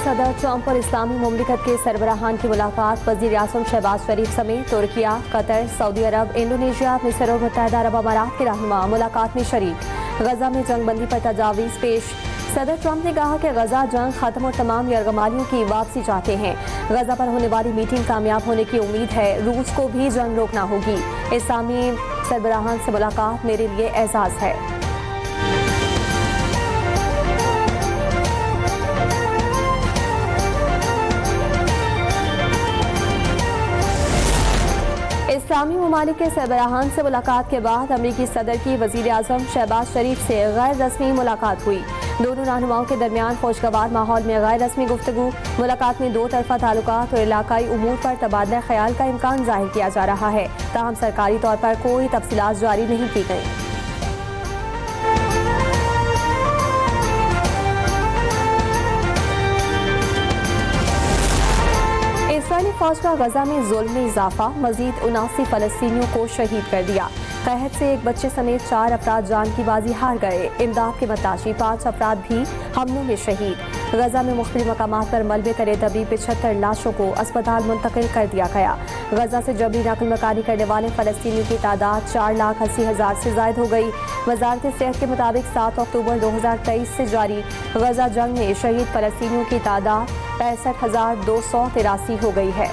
सदर ट्रंप और इस्लामी मुमलिकत के सरबराहान की मुलाकात। वज़ीर आज़म शहबाज शरीफ समेत तुर्किया, कतर, सऊदी अरब, इंडोनेशिया, मिस्र और मुत्तहदा अरब अमारात के रहनुमा मुलाकात में शरीक। गजा में जंगबंदी पर तजावीज़ पेश। सदर ट्रंप ने कहा कि गजा जंग खत्म और तमाम यरगमालियों की वापसी चाहते हैं। गजा पर होने वाली मीटिंग कामयाब होने की उम्मीद है। रूस को भी जंग रोकना होगी। इस्लामी सरबराहान से मुलाकात मेरे लिए एजाज़ है। इस्लामी ममालिक के सरबराहान से मुलाकात के बाद अमरीकी सदर की वज़ीर आज़म शहबाज शरीफ से गैर रस्मी मुलाकात हुई। दोनों रहनुमाओं के दरमियान खुशगवार माहौल में गैर रस्मी गुफ्तगू। मुलाकात में दो तरफा ताल्लुकात और इलाकाई उमूर पर तबादला ख्याल का इम्कान जाहिर किया जा रहा है। ताहम सरकारी तौर पर कोई तफसीलात जारी नहीं की गई। इस्राईली फौज का गजा में जुल्म में इजाफा। मजीद 79 फलस्तीनियों को शहीद कर दिया। कहत से एक बच्चे समेत 4 अफराद जान की बाजी हार गए। इमदाद के बताशी 5 अफराद भी हमलों में शहीद। गजा में मुख्तलिफ मकामात पर मलबे करे दबी 75 लाशों को अस्पताल मुंतकिल कर दिया गया। गजा से जबरी नकल मकानी करने वाले फलस्तीनियों की तादाद 4,80,000 से जायद हो गई। वजारत सेहत के मुताबिक 7 अक्टूबर 2023 से जारी गजा जंग में शहीद फलस्तीनियों की तादाद 65,283 हो गई है।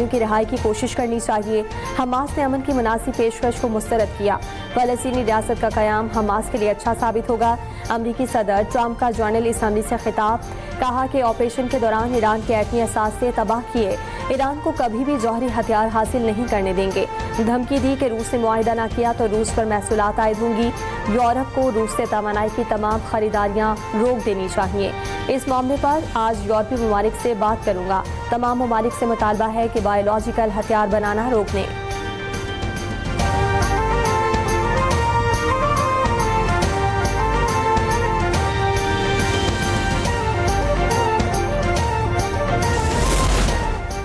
की रिहाई की कोशिश करनी चाहिए। हमास ने अमन की मुनासिब पेशकश को मुस्तरद किया। फलस्तीनी रियासत का कयाम हमास के लिए अच्छा साबित होगा। अमरीकी सदर ट्रंप का जर्नल असम्बली से खिताब। कहा कि ऑपरेशन के दौरान ईरान के एटमी असासे तबाह किए। ईरान को कभी भी जौहरी हथियार हासिल नहीं करने देंगे। धमकी दी कि रूस ने मुआहिदा न किया तो रूस पर महसूलात आयद होंगी। यूरोप को रूस से तवानाई की तमाम खरीदारियां रोक देनी चाहिए। इस मामले पर आज यूरोपीय ममालिक से बात करूंगा। तमाम ममालिक से मुतालबा है कि बायोलॉजिकल हथियार बनाना रोक लें।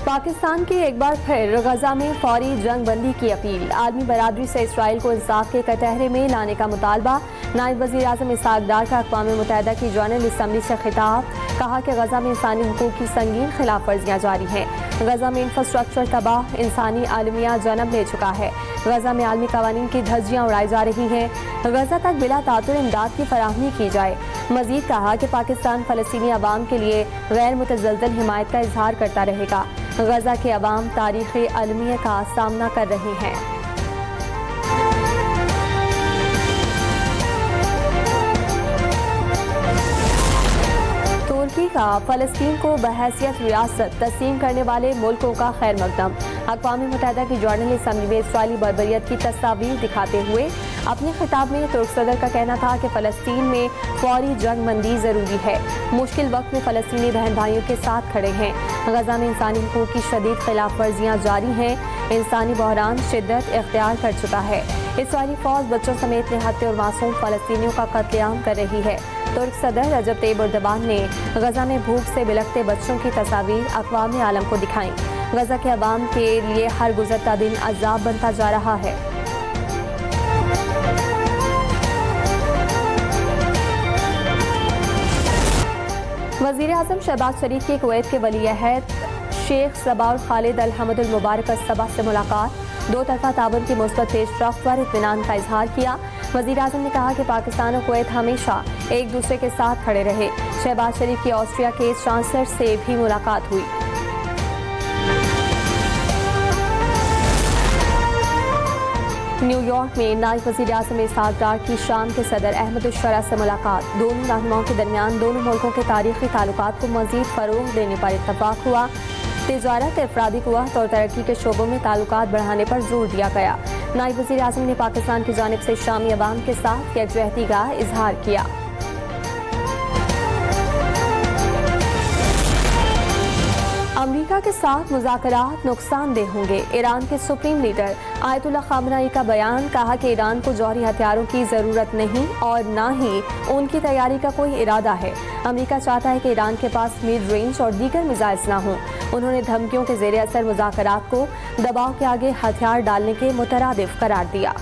पाकिस्तान की एक बार फिर गजा में फौरी जंग बंदी की अपील। आलमी बरादरी से इसराइल को इंसाफ के कटहरे में लाने का मुतालबा। नायब वज़ीर आज़म इसहाक डार का अक़वाम मुत्तहिदा की जनरल असम्बली से खिताब। कहा कि गजा में इंसानी हुकूक की संगीन खिलाफ वर्जियाँ जारी हैं। गजा में इंफ्रास्ट्रक्चर तबाह। इंसानी आलमिया जन्म ले चुका है। गजा में आलमी कवानीन की धज्जियाँ उड़ाई जा रही हैं। गजा तक बिला तातुर इमदाद की फराहमी की जाए। मजीद कहा कि पाकिस्तान फ़लस्तीनी अवाम के लिए गैर मुतज़लज़ल हिमायत का इजहार करता रहेगा। गजा के अवाम तारीख़ी अलमिया का सामना कर रहे हैं। तुर्की का फ़लस्तीन को बहैसियत रियासत तस्लीम करने वाले मुल्कों का खैर मकदम। अक़वाम मुत्तहिदा की जनरल असम्बली में इसराइली बर्बरियत की तस्वीर दिखाते हुए अपने खिताब में तुर्क सदर का कहना था कि फ़लस्तीन में फौरी जंग बंदी ज़रूरी है। मुश्किल वक्त में फ़लस्तीनी बहन भाइयों के साथ खड़े हैं। गजा में इंसानी हुकूक की शदीद खिलाफ वर्जियाँ जारी हैं। इंसानी बहरान शिद्दत इख्तियार कर चुका है। इसराइली फौज बच्चों समेत निहत्ते और मासूम फ़लस्तीनियों का कत्लेआम कर रही है। तुर्क सदर रजब तैयब एर्दोगान ने गजा में भूख से बिलखते बच्चों की तस्वीर अक़वाम आलम को दिखाई। गजा के अवाम के लिए हर गुज़रता दिन अज़ाब बनता जा रहा है। वज़ीर आज़म शहबाज शरीफ की कुवैत के वली अहद शेख सबाउल खालिद अल हमदुल मुबारक सबा से मुलाकात। दो तरफा ताउन की मुस्बत पेशरफ्त पर इत्मीनान का इजहार किया। वज़ीर आज़म ने कहा कि पाकिस्तान और कुवैत हमेशा एक दूसरे के साथ खड़े रहे। शहबाज शरीफ की ऑस्ट्रिया के चांसलर से भी मुलाकात हुई। न्यूयॉर्क में नायब वज़ीर आज़म इसहाक डार की शाम के सदर अहमद उश-शरा से मुलाकात। दोनों रहनुमाओं के दरमियान दोनों मुल्कों के तारीख़ी ताल्लुकात को मज़ीद फ़रोग़ देने पर इत्तफ़ाक़ हुआ। तिजारत, अफरादी क़ुव्वत और तरक्की के शोबों में ताल्लुकात बढ़ाने पर जोर दिया गया। नायब वज़ीर आज़म ने पाकिस्तान की जानिब से शामी अवाम के साथ यकजहती का इजहार किया। अमरीका के साथ मुज़ाकरात नुकसानदेह होंगे। ईरान के सुप्रीम लीडर आयतुल्लाह खामनेई का बयान। कहा कि ईरान को जौहरी हथियारों की ज़रूरत नहीं और न ही उनकी तैयारी का कोई इरादा है। अमरीका चाहता है कि ईरान के पास मिड रेंज और दीगर मिसाइल्स ना हों। उन्होंने धमकियों के ज़ेरे असर मुज़ाकरात को दबाव के आगे हथियार डालने के मुतरादिफ करार दिया।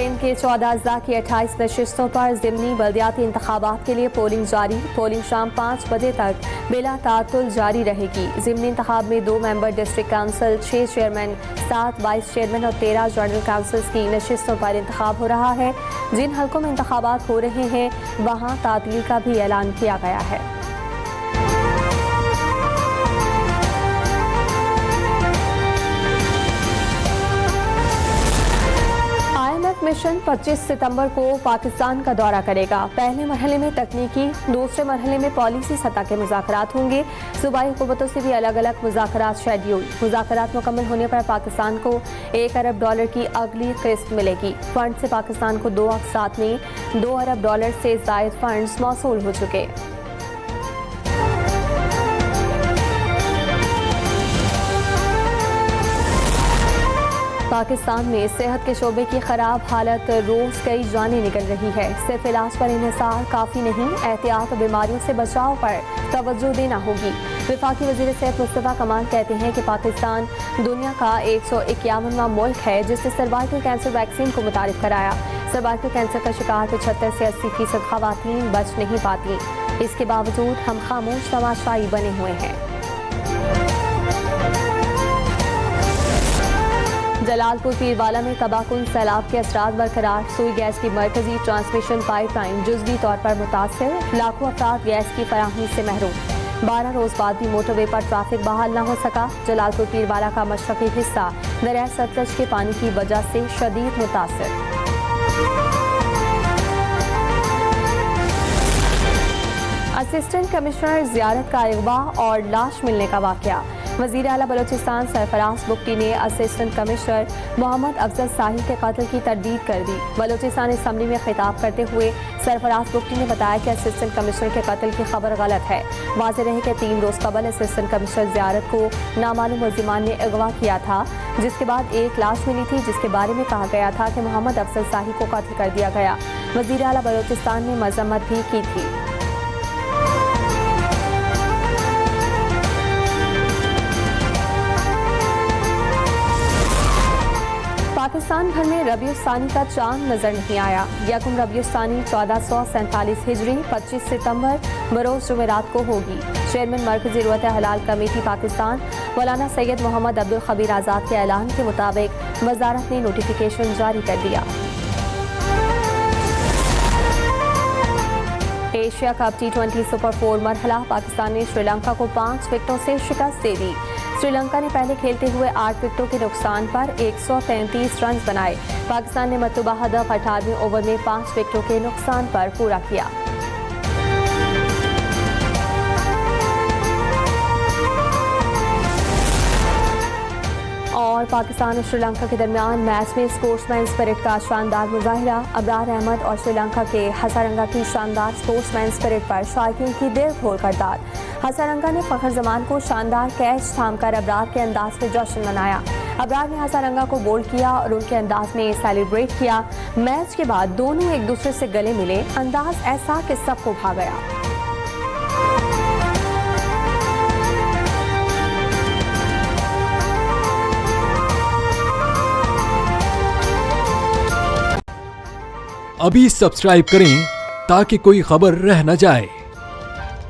सिंध के 14 अज़ला की 28 नशिस्तों पर ज़िमनी बल्दियाती इंतखाबात के लिए पोलिंग जारी। पोलिंग शाम 5 बजे तक बिला तातुल जारी रहेगी। ज़िमनी इंतखाब में 2 member district council, 6 chairman, 7 vice chairman और 13 जनरल काउंसिल्स की नशिस्तों पर इंतखाब हो रहा है। जिन हल्कों में इंतखाबात हो रहे हैं वहाँ तातील का भी ऐलान किया गया है। मिशन 25 सितंबर को पाकिस्तान का दौरा करेगा। पहले मरहले में तकनीकी, दूसरे मरहले में पॉलिसी सतह के मुज़ाकरात होंगे। सूबाई हुकूमतों से भी अलग अलग मुज़ाकरात शेड्यूल। मुज़ाकरात मुकम्मल होने पर पाकिस्तान को $1 अरब की अगली किस्त मिलेगी। फंड से पाकिस्तान को 2 अक़सात में $2 अरब से ज़ायद फंड्स मौसूल हो चुके। पाकिस्तान में सेहत के शोबे की खराब हालत, रोज कई जानें निकल रही है। सिर्फ इलाज पर इन्हिसार काफ़ी नहीं, एहतियात और बीमारियों से बचाव पर तवज्जो देना होगी। वफाकी वज़ीर सेहत मुस्तफ़ा कमाल कहते हैं कि पाकिस्तान दुनिया का 151वां मुल्क है जिसने सर्वाइकल कैंसर वैक्सीन को मुतारिफ कराया। सर्वाइकल कैंसर का शिकार 75 से 80% ख़वातीन बच नहीं पाती। इसके बावजूद हम खामोश तमाशाई बने हुए हैं। जलालपुर पीरवाला में तबाहकुन सैलाब के असरात बरकरार। सुई गैस की मरकजी ट्रांसमिशन पाइपलाइन जुज़वी तौर पर मुतासिर। लाखों अफराद गैस की फराहमी से महरूम। 12 रोज बाद भी मोटरवे पर ट्रैफिक बहाल न हो सका। जलालपुर पीरवाला का मशरकी हिस्सा दरिया सतलज के पानी की वजह से शदीद मुतासिर। असिस्टेंट कमिश्नर जियारत का अगवा और लाश मिलने का वाकया। वज़ीर आला बलोचिस्तान सरफराज बुगटी ने असिस्टेंट कमिश्नर मोहम्मद अफजल साहिल के कत्ल की तरदीद कर दी। बलोचिस्तान असम्बली में खिताब करते हुए सरफराज बुगटी ने बताया कि असिस्टेंट कमिश्नर के कत्ल की खबर गलत है। वाज़ेह रहे कि 3 रोज कबल असिस्टेंट कमिश्नर जियारत को नामालूम मुलजिमान ने अगवा किया था, जिसके बाद एक लाश मिली थी जिसके बारे में कहा गया था कि मोहम्मद अफजल साहिल को कत्ल कर दिया गया। वज़ीर आला बलोचिस्तान ने मजम्मत भी की थी। पाकिस्तान भर में रबीउस्सानी का चांद नजर नहीं आया। यकम रबीउस्सानी 1447 हिजरी 25 सितंबर बरोज जुमेरात को होगी। चेयरमैन मरकजी रुयत हलाल कमेटी पाकिस्तान मौलाना सैयद मोहम्मद अब्दुल खबीर आज़ाद के ऐलान के मुताबिक वजारत ने नोटिफिकेशन जारी कर दिया। एशिया कप T20 सुपर 4 मरहला पाकिस्तान ने श्रीलंका को 5 विकेटों से शिकस्त दे दी। श्रीलंका ने पहले खेलते हुए 8 विकेटों के नुकसान पर 133 रन बनाए। पाकिस्तान ने मतलूबा हदफ 18वें ओवर में 5 विकेटों के नुकसान पर पूरा किया। और पाकिस्तान और श्रीलंका के दरमियान मैच में स्पोर्ट्समैन स्पिरिट का शानदार मुजाहिरा। अबरार अहमद और श्रीलंका के हसारंगा की शानदार स्पोर्ट्समैन स्पिरिट पर शायकीन की दिल खोल कर दाद। हसारंगा ने फखर जमान को शानदार कैच थामकर अबरार के अंदाज में जश्न मनाया। अबरार ने हसारंगा को बोल्ड किया और उनके अंदाज में सेलिब्रेट किया। मैच के बाद दोनों एक दूसरे से गले मिले। अंदाज ऐसा कि सबको भा गया। अभी सब्सक्राइब करें ताकि कोई खबर रह न जाए।